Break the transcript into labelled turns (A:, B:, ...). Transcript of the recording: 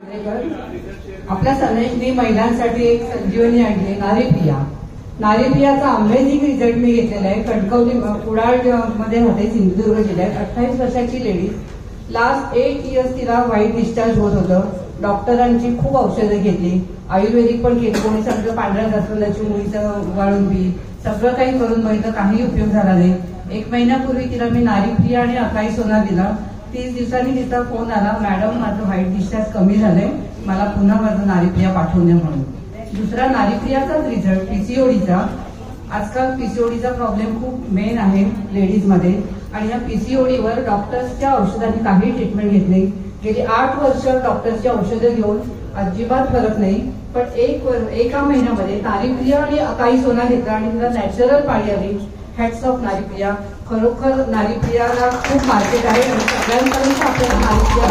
A: आपल्या सगळ्यांनी महिलांसाठी एक संजीवनी आणली नारीप्रिया. नारीप्रियाचा अमेझिंग रिझल्ट मी घेतलेला आहे. कणकवली कुडाळ मध्ये राहते, सिंधुदुर्ग जिल्ह्यात. 28 वर्षाची लेडीज. लास्ट 8 इयर्स तिला वाईट डिस्चार्ज होत होतं. डॉक्टरांची खूप औषधं घेतली, आयुर्वेदिक पण केली, कोणी सांगितलं पांढऱ्या जास्वंदाची मुळीचं वाळून बी, सगळं काही करून बघितलं, काही उपयोग झाला नाही. 1 महिन्यापूर्वी तिला मी नारीप्रिया आणि अकाई सोना दिला. 30 दिवसांनी तिचा फोन आला, मॅडम माझं व्हाईट डिस्चार्ज कमी झालंय, मला पुन्हा माझं नारीप्रिया पाठवून द्या म्हणून. दुसरा नारीप्रियाचाच रिझल्ट पीसीओडीचा. आजकाल पीसीओडीचा प्रॉब्लेम खूप मेन आहे लेडीजमध्ये, आणि या पीसीओडीवर डॉक्टर्सच्या औषधांनी काही ट्रीटमेंट घेत नाही. गेली 8 वर्ष डॉक्टर्सची औषधं घेऊन अजिबात फरक नाही. पण एका महिन्यामध्ये नारीप्रिया आणि अकाई सोना घेतला आणि तिला नॅचरल पाळी आली. Hats off Naripriya. खरोखर नारीप्रियाला खूप मार्केट आहे आणि सगळ्यांपर्यंत आपल्याला नारीप्रिया